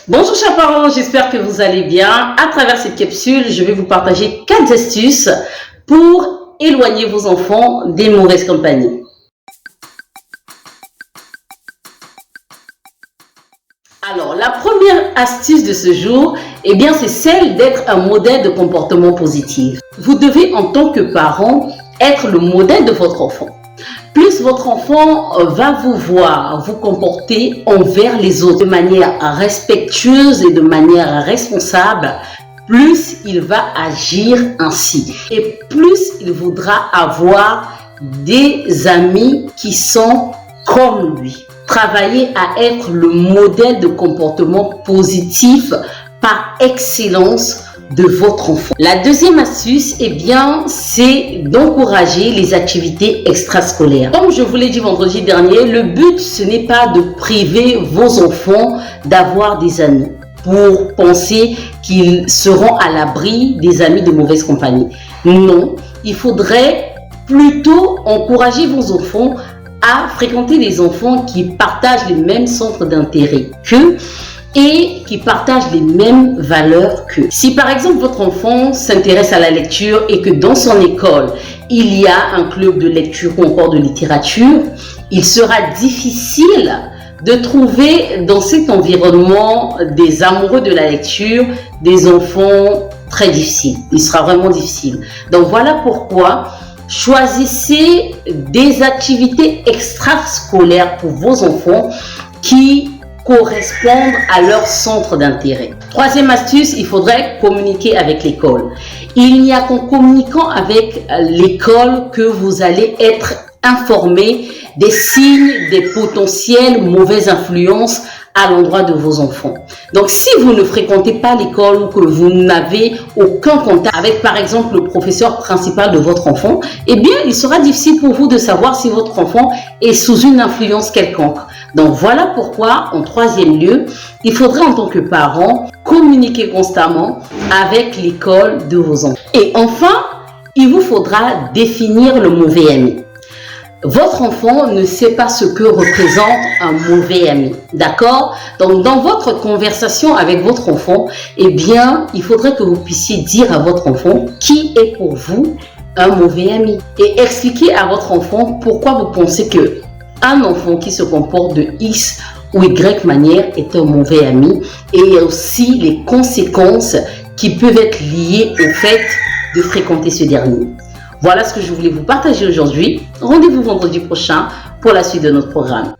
Bonjour chers parents, j'espère que vous allez bien. À travers cette capsule, je vais vous partager 4 astuces pour éloigner vos enfants des mauvaises compagnies. Alors, la première astuce de ce jour, c'est celle d'être un modèle de comportement positif. Vous devez, en tant que parent, être le modèle de votre enfant. Plus votre enfant va vous voir vous comporter envers les autres de manière respectueuse et de manière responsable, plus il va agir ainsi. Et plus il voudra avoir des amis qui sont comme lui. Travaillez à être le modèle de comportement positif par excellence de votre enfant. La deuxième astuce, c'est d'encourager les activités extrascolaires. Comme je vous l'ai dit vendredi dernier, le but, ce n'est pas de priver vos enfants d'avoir des amis pour penser qu'ils seront à l'abri des amis de mauvaise compagnie. Non, il faudrait plutôt encourager vos enfants à fréquenter des enfants qui partagent les mêmes centres d'intérêt qu'eux et qui partagent les mêmes valeurs qu'eux. Si par exemple votre enfant s'intéresse à la lecture et que dans son école, il y a un club de lecture ou encore de littérature, il sera difficile de trouver dans cet environnement des amoureux de la lecture, des enfants très difficiles. Il sera vraiment difficile. Donc voilà pourquoi choisissez des activités extrascolaires pour vos enfants qui correspondent à leur centre d'intérêt. Troisième astuce, il faudrait communiquer avec l'école. Il n'y a qu'en communiquant avec l'école que vous allez être informé des signes, des potentielles mauvaises influences à l'endroit de vos enfants. Donc, si vous ne fréquentez pas l'école ou que vous n'avez aucun contact avec, par exemple, le professeur principal de votre enfant, il sera difficile pour vous de savoir si votre enfant est sous une influence quelconque. Donc, voilà pourquoi, en troisième lieu, il faudrait, en tant que parent, communiquer constamment avec l'école de vos enfants. Et enfin, il vous faudra définir le mauvais ami. Votre enfant ne sait pas ce que représente un mauvais ami, d'accord? Donc, dans votre conversation avec votre enfant, il faudrait que vous puissiez dire à votre enfant qui est pour vous un mauvais ami et expliquer à votre enfant pourquoi vous pensez que un enfant qui se comporte de X ou Y manière est un mauvais ami et aussi les conséquences qui peuvent être liées au fait de fréquenter ce dernier. Voilà ce que je voulais vous partager aujourd'hui. Rendez-vous vendredi prochain pour la suite de notre programme.